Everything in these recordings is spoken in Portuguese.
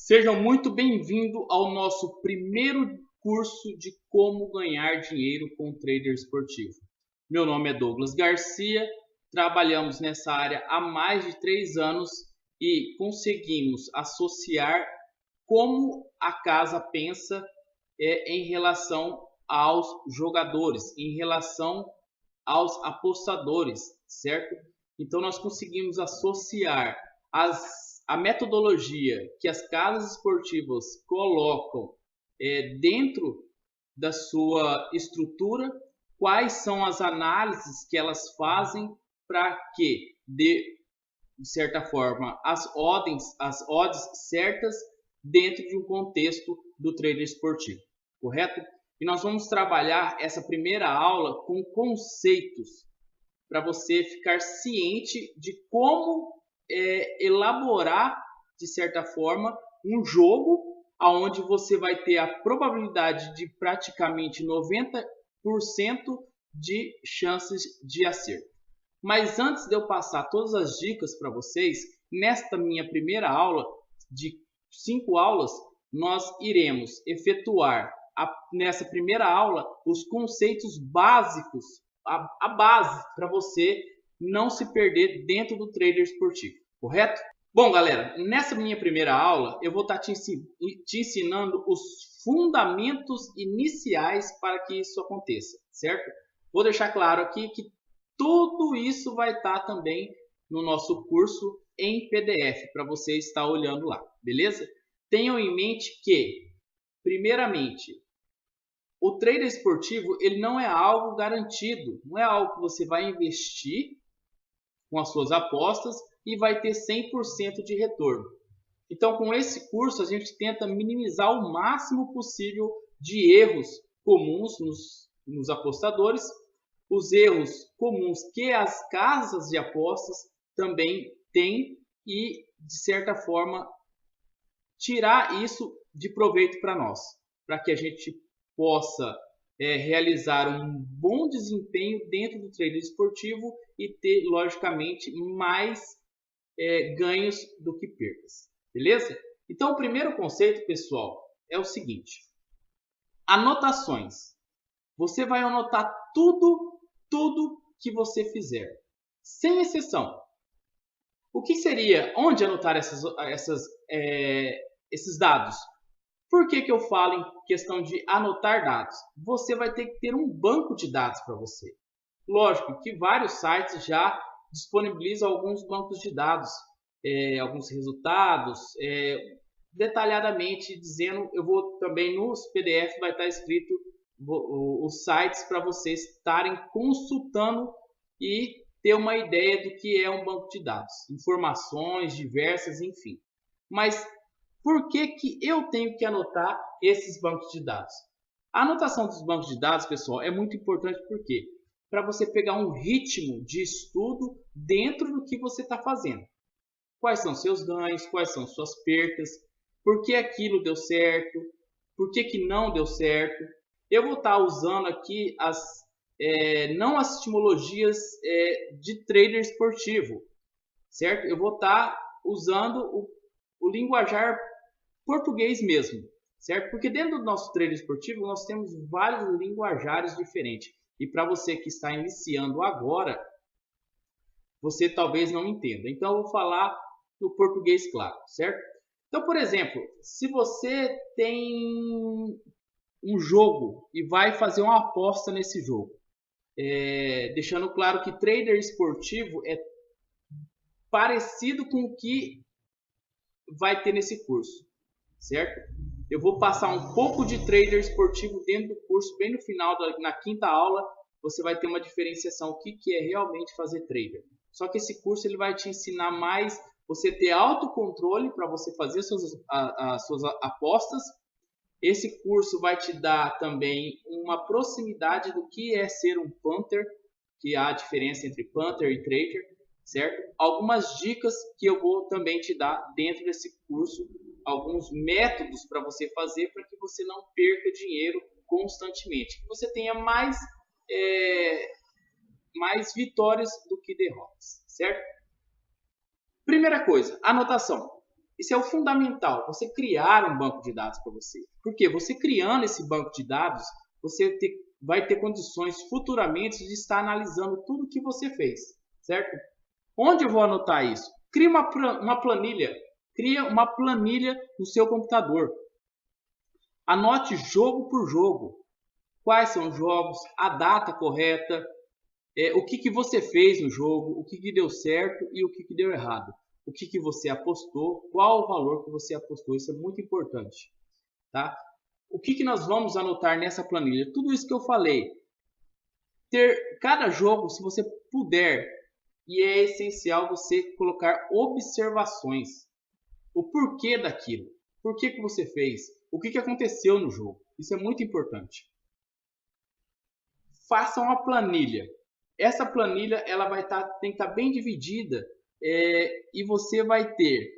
Sejam muito bem-vindos ao nosso primeiro curso de como ganhar dinheiro com trader esportivo. Meu nome é Douglas Garcia, trabalhamos nessa área há mais de 3 anos e conseguimos associar como a casa pensa em relação aos jogadores, em relação aos apostadores, certo? Então nós conseguimos associar a metodologia que as casas esportivas colocam dentro da sua estrutura, quais são as análises que elas fazem para que, de certa forma, as odds certas dentro de um contexto do trader esportivo, correto? E nós vamos trabalhar essa primeira aula com conceitos para você ficar ciente de como elaborar, de certa forma, um jogo onde você vai ter a probabilidade de praticamente 90% de chances de acerto. Mas antes de eu passar todas as dicas para vocês, nesta minha primeira aula, de 5 aulas, nós iremos efetuar nessa primeira aula os conceitos básicos, a base para você não se perder dentro do trader esportivo, correto? Bom, galera, nessa minha primeira aula eu vou estar te ensinando os fundamentos iniciais para que isso aconteça, certo? Vou deixar claro aqui que tudo isso vai estar também no nosso curso em PDF, para você estar olhando lá, beleza? Tenham em mente que, primeiramente, o trader esportivo ele não é algo garantido, não é algo que você vai investir com as suas apostas e vai ter 100% de retorno. Então, com esse curso, a gente tenta minimizar o máximo possível de erros comuns nos apostadores, os erros comuns que as casas de apostas também têm e, de certa forma, tirar isso de proveito para nós, para que a gente possa realizar um bom desempenho dentro do trader esportivo e ter, logicamente, mais ganhos do que perdas. Beleza? Então, o primeiro conceito, pessoal, é o seguinte. Anotações. Você vai anotar tudo que você fizer, sem exceção. O que seria? Onde anotar esses dados? Por que eu falo em questão de anotar dados? Você vai ter que ter um banco de dados para você. Lógico que vários sites já disponibilizam alguns bancos de dados, alguns resultados, detalhadamente dizendo, eu vou também nos PDF vai estar escrito os sites para vocês estarem consultando e ter uma ideia do que é um banco de dados, informações diversas, enfim. Mas por que eu tenho que anotar esses bancos de dados? A anotação dos bancos de dados, pessoal, é muito importante porque para você pegar um ritmo de estudo dentro do que você está fazendo. Quais são seus ganhos, quais são suas percas, por que aquilo deu certo, por que não deu certo. Eu vou estar usando aqui não as etimologias de trader esportivo, certo? Eu vou estar usando o linguajar português mesmo, certo? Porque dentro do nosso trader esportivo nós temos vários linguajares diferentes. E para você que está iniciando agora, você talvez não entenda. Então eu vou falar no português claro, certo? Então, por exemplo, se você tem um jogo e vai fazer uma aposta nesse jogo, deixando claro que trader esportivo é parecido com o que vai ter nesse curso, certo? Eu vou passar um pouco de trader esportivo dentro do curso, bem no final, na quinta aula, você vai ter uma diferenciação, o que é realmente fazer trader. Só que esse curso ele vai te ensinar mais você ter autocontrole para você fazer as suas apostas. Esse curso vai te dar também uma proximidade do que é ser um punter, que há a diferença entre punter e trader, certo? Algumas dicas que eu vou também te dar dentro desse curso, alguns métodos para você fazer para que você não perca dinheiro constantemente, que você tenha mais vitórias do que derrotas, certo? Primeira coisa, anotação. Isso é o fundamental, você criar um banco de dados para você. Porque você criando esse banco de dados, você vai ter condições futuramente de estar analisando tudo que você fez, certo? Onde eu vou anotar isso? Cria uma planilha. Cria uma planilha no seu computador. Anote jogo por jogo. Quais são os jogos, a data correta, o que você fez no jogo, o que deu certo e o que deu errado. O que você apostou, qual o valor que você apostou. Isso é muito importante. Tá? O que nós vamos anotar nessa planilha? Tudo isso que eu falei. Cada jogo, se você puder, e é essencial você colocar observações. O porquê daquilo. Por que você fez? O que aconteceu no jogo? Isso é muito importante. Faça uma planilha. Essa planilha ela tem que estar bem dividida e você vai ter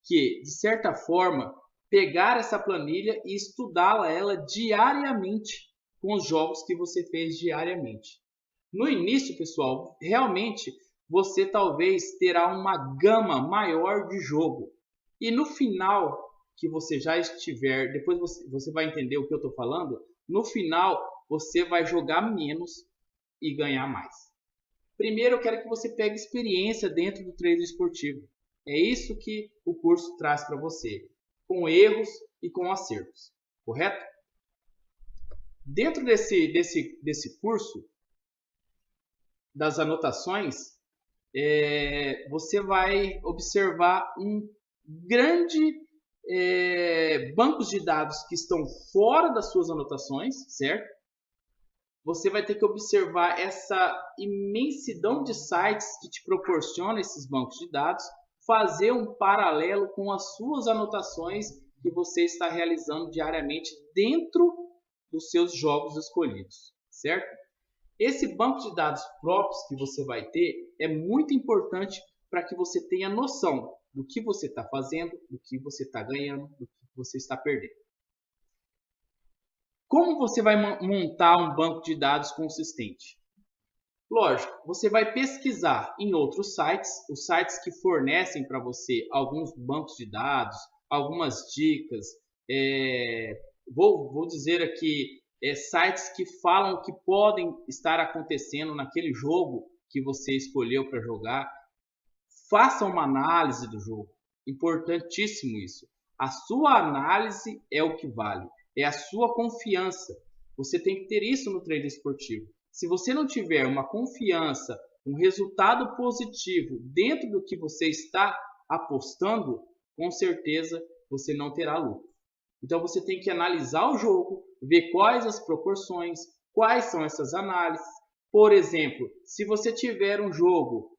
que, de certa forma, pegar essa planilha e estudá-la ela diariamente com os jogos que você fez diariamente. No início, pessoal, realmente você talvez terá uma gama maior de jogo. E no final, que você já estiver, depois você vai entender o que eu estou falando, no final você vai jogar menos e ganhar mais. Primeiro eu quero que você pegue experiência dentro do trader esportivo. É isso que o curso traz para você, com erros e com acertos, correto? Dentro desse curso, das anotações, você vai observar um grande bancos de dados que estão fora das suas anotações, certo? Você vai ter que observar essa imensidão de sites que te proporciona esses bancos de dados, fazer um paralelo com as suas anotações que você está realizando diariamente dentro dos seus jogos escolhidos, certo? Esse banco de dados próprios que você vai ter é muito importante para que você tenha noção do que você está fazendo, do que você está ganhando, do que você está perdendo. Como você vai montar um banco de dados consistente? Lógico, você vai pesquisar em outros sites, os sites que fornecem para você alguns bancos de dados, algumas dicas. Vou dizer aqui sites que falam o que podem estar acontecendo naquele jogo que você escolheu para jogar. Faça uma análise do jogo. Importantíssimo isso. A sua análise é o que vale. É a sua confiança. Você tem que ter isso no trader esportivo. Se você não tiver uma confiança, um resultado positivo dentro do que você está apostando, com certeza você não terá lucro. Então você tem que analisar o jogo, ver quais as proporções, quais são essas análises. Por exemplo, se você tiver um jogo,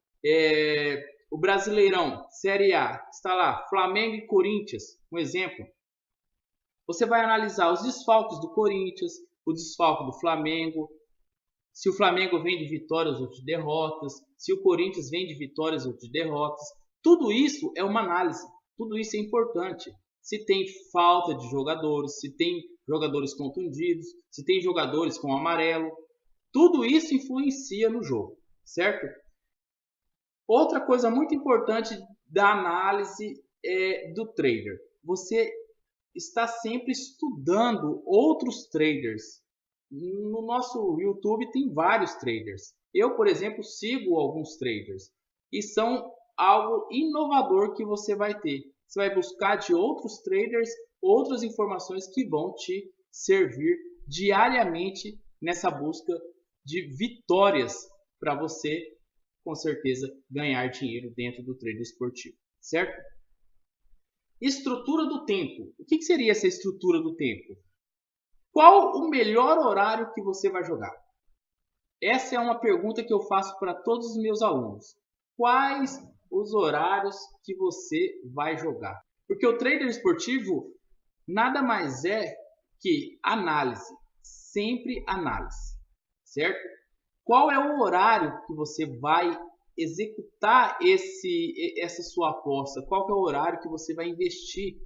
o Brasileirão, Série A, está lá, Flamengo e Corinthians, um exemplo. Você vai analisar os desfalques do Corinthians, o desfalque do Flamengo, se o Flamengo vem de vitórias ou de derrotas, se o Corinthians vem de vitórias ou de derrotas. Tudo isso é uma análise, tudo isso é importante. Se tem falta de jogadores, se tem jogadores contundidos, se tem jogadores com amarelo, tudo isso influencia no jogo, certo? Outra coisa muito importante da análise do trader. Você está sempre estudando outros traders. No nosso YouTube tem vários traders. Eu, por exemplo, sigo alguns traders. E são algo inovador que você vai ter. Você vai buscar de outros traders outras informações que vão te servir diariamente nessa busca de vitórias para você, com certeza, ganhar dinheiro dentro do trader esportivo, certo? Estrutura do tempo. O que seria essa estrutura do tempo? Qual o melhor horário que você vai jogar? Essa é uma pergunta que eu faço para todos os meus alunos. Quais os horários que você vai jogar? Porque o trader esportivo nada mais é que análise, sempre análise, certo? Qual é o horário que você vai executar essa sua aposta? Qual que é o horário que você vai investir?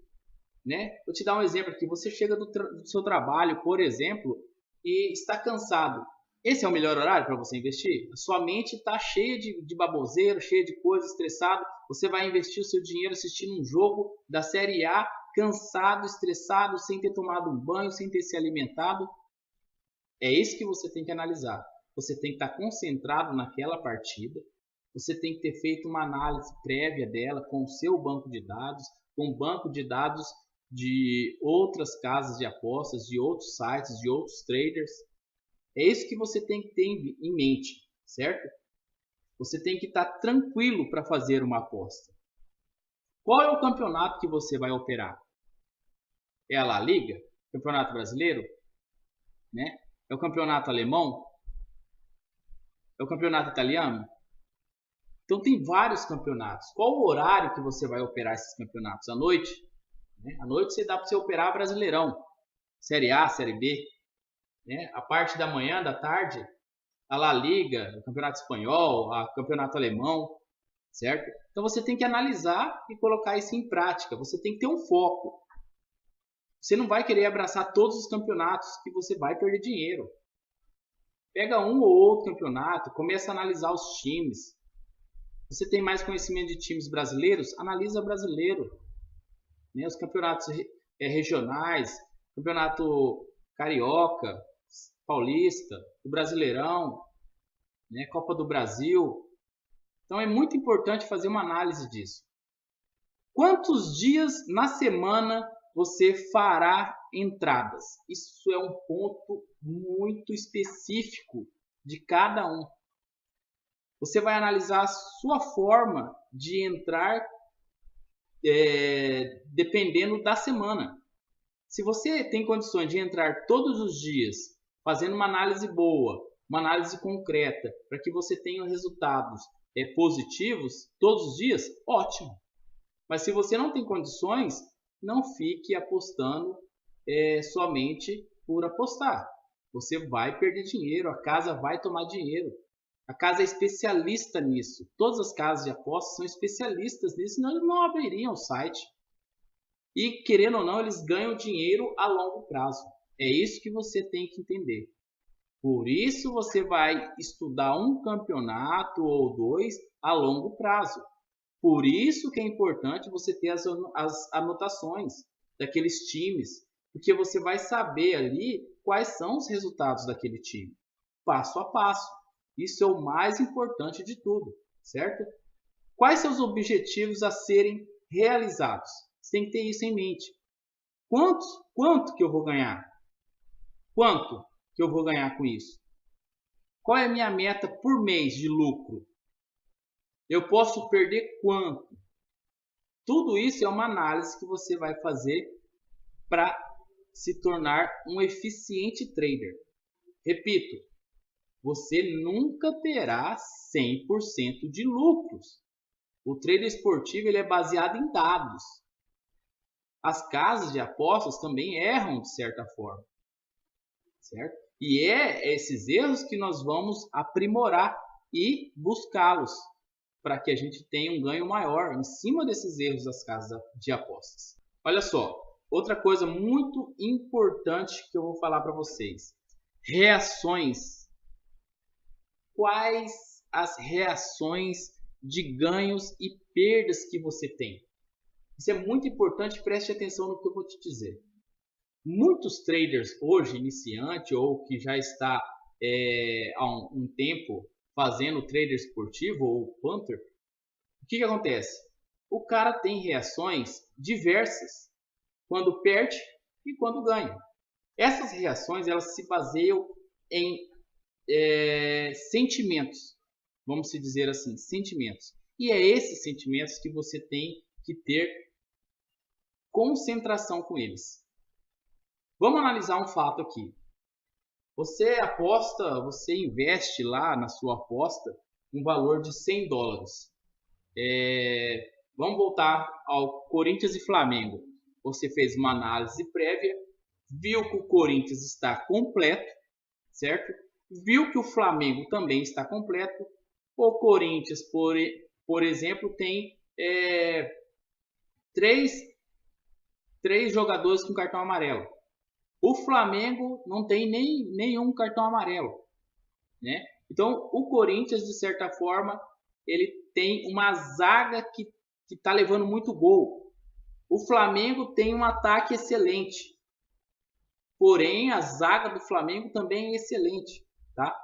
Né? Vou te dar um exemplo aqui. Você chega do seu trabalho, por exemplo, e está cansado. Esse é o melhor horário para você investir? A sua mente está cheia de baboseiro, cheia de coisa, estressado. Você vai investir o seu dinheiro assistindo um jogo da Série A, cansado, estressado, sem ter tomado um banho, sem ter se alimentado. É isso que você tem que analisar. Você tem que estar concentrado naquela partida. Você tem que ter feito uma análise prévia dela com o seu banco de dados, com o banco de dados de outras casas de apostas, de outros sites, de outros traders. É isso que você tem que ter em mente, certo? Você tem que estar tranquilo para fazer uma aposta. Qual é o campeonato que você vai operar? É a La Liga? Campeonato brasileiro? Né? É o campeonato alemão? É o campeonato italiano? Então tem vários campeonatos. Qual o horário que você vai operar esses campeonatos? À noite? Né? À noite você dá para você operar Brasileirão, Série A, Série B. Né? A parte da manhã, da tarde, a La Liga, o Campeonato Espanhol, o Campeonato Alemão, certo? Então você tem que analisar e colocar isso em prática. Você tem que ter um foco. Você não vai querer abraçar todos os campeonatos que você vai perder dinheiro. Pega um ou outro campeonato, começa a analisar os times. Você tem mais conhecimento de times brasileiros? Analisa brasileiro. Né? Os campeonatos regionais, campeonato carioca, paulista, o Brasileirão, né? Copa do Brasil. Então é muito importante fazer uma análise disso. Quantos dias na semana você fará entradas? Isso é um ponto muito específico de cada um. Você vai analisar a sua forma de entrar dependendo da semana. Se você tem condições de entrar todos os dias, fazendo uma análise boa, uma análise concreta, para que você tenha resultados positivos todos os dias, ótimo. Mas se você não tem condições, não fique apostando somente por apostar. Você vai perder dinheiro, a casa vai tomar dinheiro. A casa é especialista nisso. Todas as casas de apostas são especialistas nisso, senão eles não abririam o site. E, querendo ou não, eles ganham dinheiro a longo prazo. É isso que você tem que entender. Por isso você vai estudar um campeonato ou dois a longo prazo. Por isso que é importante você ter as anotações daqueles times, porque você vai saber ali quais são os resultados daquele time, passo a passo. Isso é o mais importante de tudo, certo? Quais são os objetivos a serem realizados? Você tem que ter isso em mente. Quanto que eu vou ganhar? Quanto que eu vou ganhar com isso? Qual é a minha meta por mês de lucro? Eu posso perder quanto? Tudo isso é uma análise que você vai fazer para se tornar um eficiente trader. Repito, você nunca terá 100% de lucros. O trader esportivo ele é baseado em dados. As casas de apostas também erram de certa forma, certo? E é esses erros que nós vamos aprimorar e buscá-los para que a gente tenha um ganho maior em cima desses erros das casas de apostas. Olha só, outra coisa muito importante que eu vou falar para vocês. Reações. Quais as reações de ganhos e perdas que você tem? Isso é muito importante, preste atenção no que eu vou te dizer. Muitos traders hoje, iniciante ou que já está há um tempo fazendo trader esportivo ou punter, o que acontece? O cara tem reações diversas quando perde e quando ganha. Essas reações elas se baseiam em sentimentos, vamos dizer assim, sentimentos. E é esses sentimentos que você tem que ter concentração com eles. Vamos analisar um fato aqui. Você aposta, você investe lá na sua aposta um valor de 100 dólares. Vamos voltar ao Corinthians e Flamengo. Você fez uma análise prévia, viu que o Corinthians está completo, certo? Viu que o Flamengo também está completo. O Corinthians, por exemplo, tem três jogadores com cartão amarelo. O Flamengo não tem nenhum cartão amarelo. né? Então, o Corinthians, de certa forma, ele tem uma zaga que está levando muito gol. O Flamengo tem um ataque excelente. Porém, a zaga do Flamengo também é excelente, tá?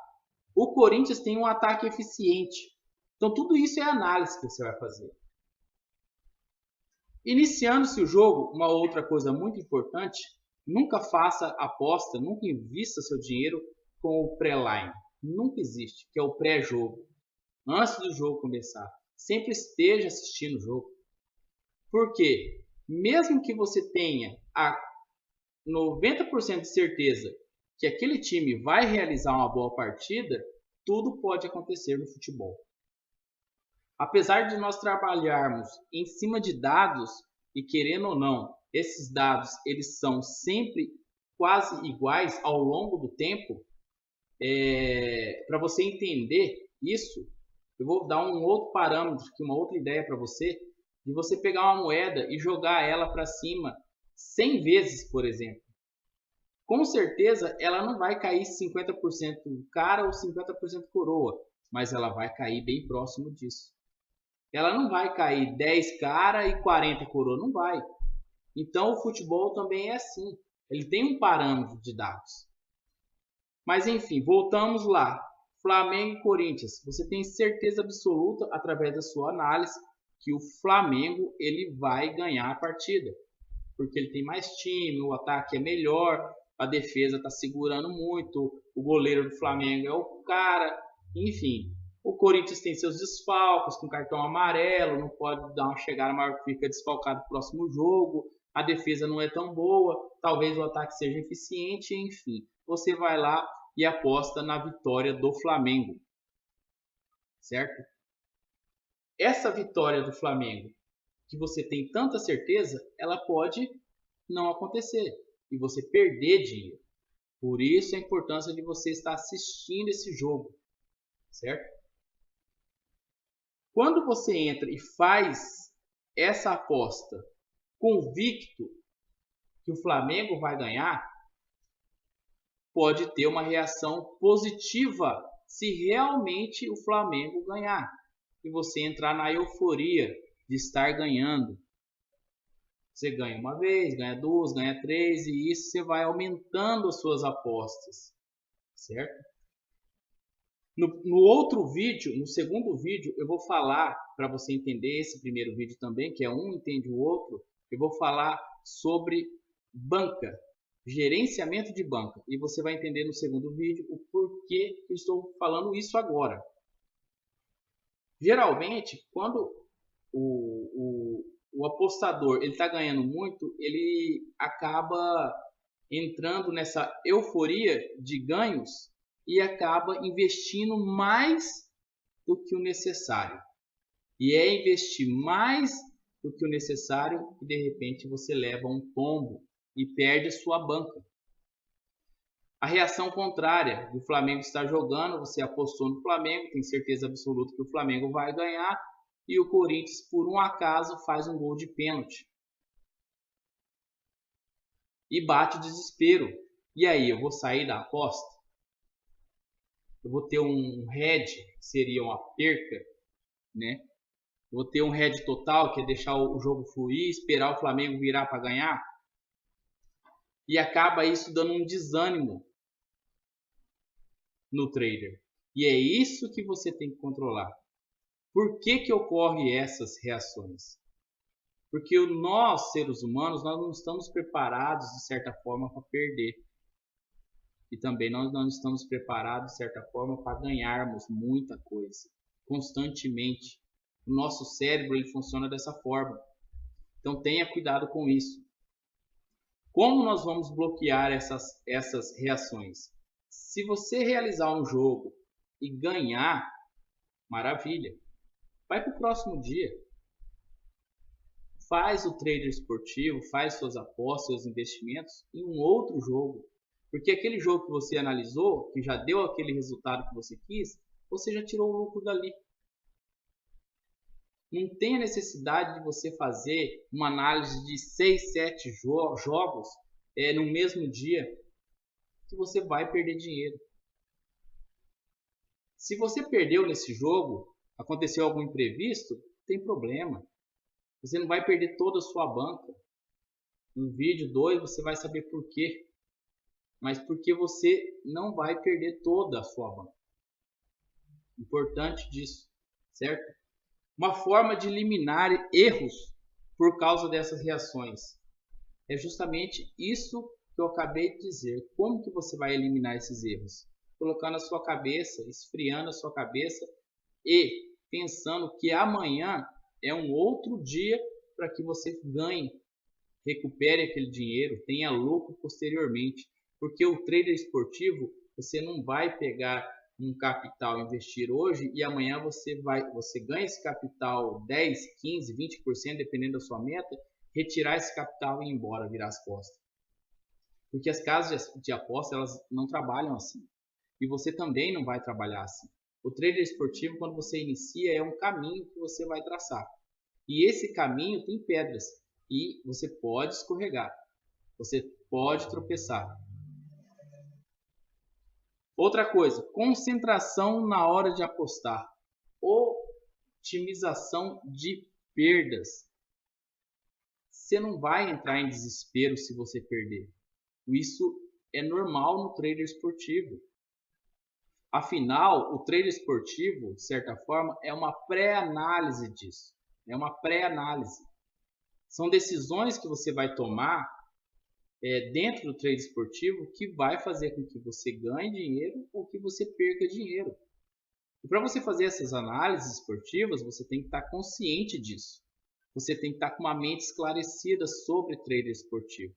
O Corinthians tem um ataque eficiente. Então, tudo isso é análise que você vai fazer. Iniciando-se o jogo, uma outra coisa muito importante, nunca faça aposta, nunca invista seu dinheiro com o pré-line. Nunca existe, que é o pré-jogo. Antes do jogo começar, sempre esteja assistindo o jogo. Por quê? Mesmo que você tenha a 90% de certeza que aquele time vai realizar uma boa partida, tudo pode acontecer no futebol. Apesar de nós trabalharmos em cima de dados, e querendo ou não, esses dados eles são sempre quase iguais ao longo do tempo, para você entender isso, eu vou dar um outro parâmetro, uma outra ideia para você, de você pegar uma moeda e jogar ela para cima 100 vezes, por exemplo. Com certeza ela não vai cair 50% cara ou 50% coroa, mas ela vai cair bem próximo disso. Ela não vai cair 10 cara e 40 coroa, não vai. Então o futebol também é assim, ele tem um parâmetro de dados. Mas enfim, voltamos lá. Flamengo e Corinthians, você tem certeza absoluta através da sua análise que o Flamengo ele vai ganhar a partida, porque ele tem mais time, o ataque é melhor, a defesa está segurando muito, o goleiro do Flamengo é o cara, enfim. O Corinthians tem seus desfalques, com cartão amarelo, não pode dar uma chegada maior, fica desfalcado no próximo jogo, a defesa não é tão boa, talvez o ataque seja eficiente, enfim. Você vai lá e aposta na vitória do Flamengo, certo? Essa vitória do Flamengo, que você tem tanta certeza, ela pode não acontecer e você perder dinheiro. Por isso a importância de você estar assistindo esse jogo, certo? Quando você entra e faz essa aposta convicto que o Flamengo vai ganhar, pode ter uma reação positiva se realmente o Flamengo ganhar e você entrar na euforia de estar ganhando. Você ganha uma vez, ganha duas, ganha três e isso você vai aumentando as suas apostas, certo? No outro vídeo, no segundo vídeo, eu vou falar, para você entender esse primeiro vídeo também, que é um entende o outro, eu vou falar sobre banca, gerenciamento de banca. E você vai entender no segundo vídeo o porquê eu estou falando isso agora. Geralmente, quando o apostador ele está ganhando muito, ele acaba entrando nessa euforia de ganhos e acaba investindo mais do que o necessário. E é investir mais do que o necessário que de repente você leva um tombo e perde a sua banca. A reação contrária, o Flamengo está jogando, você apostou no Flamengo, tem certeza absoluta que o Flamengo vai ganhar e o Corinthians, por um acaso, faz um gol de pênalti. E bate o desespero. E aí, eu vou sair da aposta? Eu vou ter um head, que seria uma perca, né? Vou ter um head total, que é deixar o jogo fluir, esperar o Flamengo virar para ganhar. E acaba isso dando um desânimo no trader. E é isso que você tem que controlar. Por que ocorrem essas reações? Porque nós, seres humanos, nós não estamos preparados, de certa forma, para perder. E também nós não estamos preparados, de certa forma, para ganharmos muita coisa, constantemente. O nosso cérebro ele funciona dessa forma. Então tenha cuidado com isso. Como nós vamos bloquear essas reações? Se você realizar um jogo e ganhar, maravilha. Vai para o próximo dia. Faz o trader esportivo, faz suas apostas, seus investimentos em um outro jogo. Porque aquele jogo que você analisou, que já deu aquele resultado que você quis, você já tirou o lucro dali. Não tem a necessidade de você fazer uma análise de 6, 7 jogos no mesmo dia, que você vai perder dinheiro. Se você perdeu nesse jogo, aconteceu algum imprevisto, tem problema. Você não vai perder toda a sua banca. No vídeo 2 você vai saber por quê. Mas porque você não vai perder toda a sua banca. Importante disso, certo? Uma forma de eliminar erros por causa dessas reações. É justamente isso que eu acabei de dizer. Como que você vai eliminar esses erros? Colocando a sua cabeça, esfriando a sua cabeça e pensando que amanhã é um outro dia para que você ganhe, recupere aquele dinheiro, tenha lucro posteriormente. Porque o trader esportivo, você não vai pegar um capital, investir hoje e amanhã você ganha esse capital 10, 15, 20%, dependendo da sua meta, retirar esse capital e ir embora, virar as costas. Porque as casas de aposta, elas não trabalham assim. E você também não vai trabalhar assim. O trader esportivo, quando você inicia, é um caminho que você vai traçar. E esse caminho tem pedras. E você pode escorregar. Você pode tropeçar. Outra coisa, concentração na hora de apostar. Otimização de perdas. Você não vai entrar em desespero se você perder. Isso é normal no trader esportivo. Afinal, o trader esportivo, de certa forma, é uma pré-análise disso. É uma pré-análise. São decisões que você vai tomar dentro do trade esportivo que vai fazer com que você ganhe dinheiro ou que você perca dinheiro. E para você fazer essas análises esportivas, você tem que estar consciente disso. Você tem que estar com uma mente esclarecida sobre trader esportivo.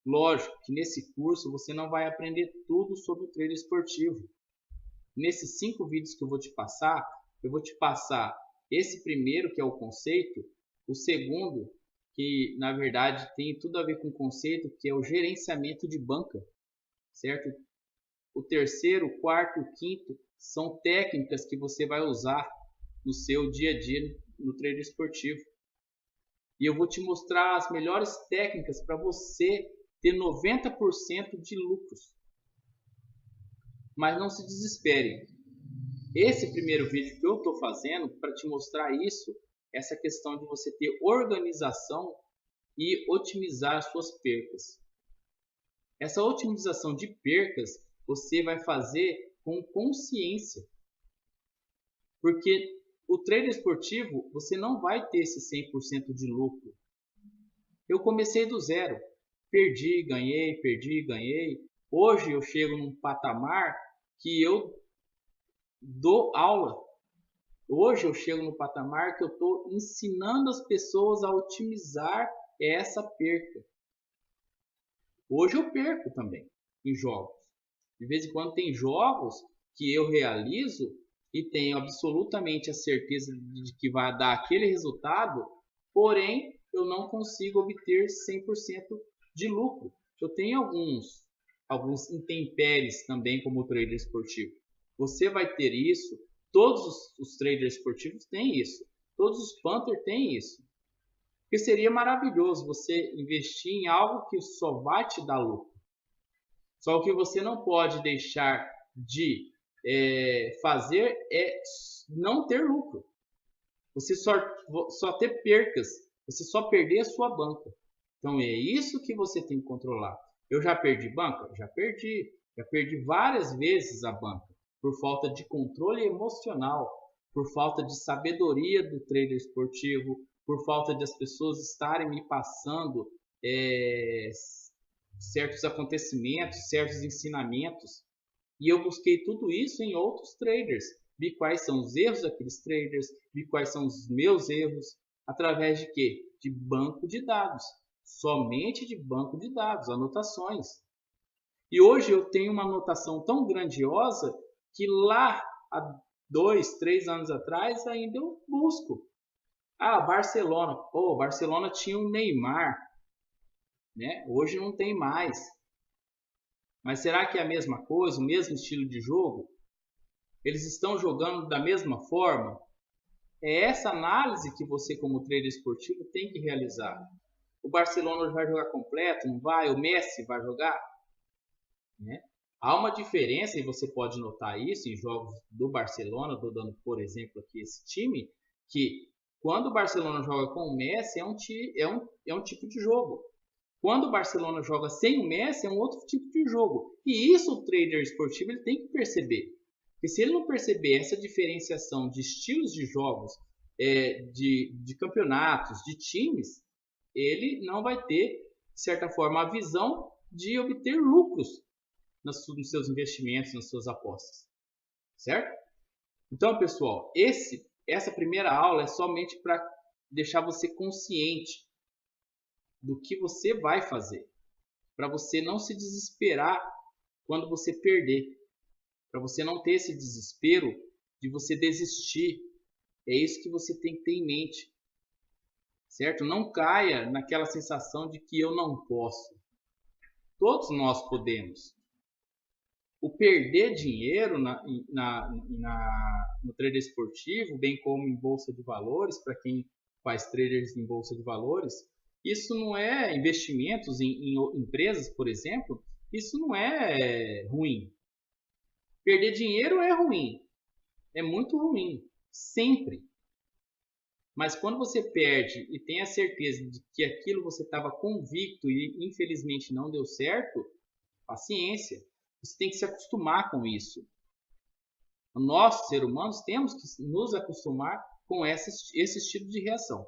Lógico que nesse curso você não vai aprender tudo sobre o trader esportivo. Nesses 5 vídeos que eu vou te passar esse primeiro, que é o conceito, o segundo, que na verdade tem tudo a ver com o conceito, que é o gerenciamento de banca, certo? O terceiro, o quarto e o quinto são técnicas que você vai usar no seu dia a dia no trader esportivo. E eu vou te mostrar as melhores técnicas para você ter 90% de lucros. Mas não se desespere. Esse primeiro vídeo que eu estou fazendo para te mostrar isso, essa questão de você ter organização e otimizar as suas percas. Essa otimização de percas você vai fazer com consciência. Porque o trader esportivo, você não vai ter esse 100% de lucro. Eu comecei do zero. Perdi, ganhei. Hoje eu chego num patamar que eu dou aula. Hoje eu chego no patamar que eu estou ensinando as pessoas a otimizar essa perca. Hoje eu perco também em jogos. De vez em quando tem jogos que eu realizo e tenho absolutamente a certeza de que vai dar aquele resultado, porém eu não consigo obter 100% de lucro. Eu tenho alguns intempéries também como trader esportivo. Você vai ter isso, todos os traders esportivos têm isso, todos os Panther têm isso. Porque seria maravilhoso você investir em algo que só vai te dar lucro. Só o que você não pode deixar de fazer é não ter lucro. Você só ter percas, você só perder a sua banca. Então é isso que você tem que controlar. Eu já perdi banca? Já perdi várias vezes a banca. Por falta de controle emocional, por falta de sabedoria do trader esportivo, por falta de as pessoas estarem me passando certos acontecimentos, certos ensinamentos. E eu busquei tudo isso em outros traders. Vi quais são os erros daqueles traders, vi quais são os meus erros, através de quê? De banco de dados. Somente de banco de dados, anotações. E hoje eu tenho uma anotação tão grandiosa que lá há 2, 3 anos atrás ainda eu busco. Barcelona. Barcelona tinha um Neymar, né? Hoje não tem mais. Mas será que é a mesma coisa, o mesmo estilo de jogo? Eles estão jogando da mesma forma? É essa análise que você, como trader esportivo, tem que realizar. O Barcelona vai jogar completo? Não vai? O Messi vai jogar? Né? Há uma diferença, e você pode notar isso em jogos do Barcelona, estou dando por exemplo aqui esse time, que quando o Barcelona joga com o Messi é um tipo de jogo. Quando o Barcelona joga sem o Messi é um outro tipo de jogo. E isso o trader esportivo ele tem que perceber. Porque se ele não perceber essa diferenciação de estilos de jogos, de campeonatos, de times, ele não vai ter, de certa forma, a visão de obter lucros nos seus investimentos, nas suas apostas, certo? Então, pessoal, essa primeira aula é somente para deixar você consciente do que você vai fazer, para você não se desesperar quando você perder, para você não ter esse desespero de você desistir. É isso que você tem que ter em mente, certo? Não caia naquela sensação de que eu não posso. Todos nós podemos. O perder dinheiro no trader esportivo, bem como em bolsa de valores, para quem faz traders em bolsa de valores, isso não é investimentos em empresas, por exemplo, isso não é ruim. Perder dinheiro é ruim, é muito ruim, sempre. Mas quando você perde e tem a certeza de que aquilo você estava convicto e infelizmente não deu certo, paciência. Você tem que se acostumar com isso. Nós, seres humanos, temos que nos acostumar com esse estilo de reação.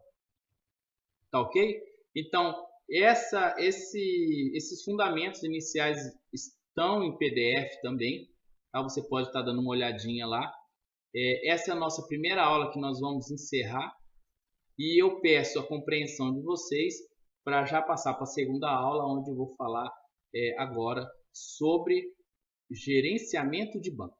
Tá ok? Então, esses fundamentos iniciais estão em PDF também. Tá? Você pode estar dando uma olhadinha lá. Essa é a nossa primeira aula que nós vamos encerrar. E eu peço a compreensão de vocês para já passar para a segunda aula, onde eu vou falar agora sobre gerenciamento de banca.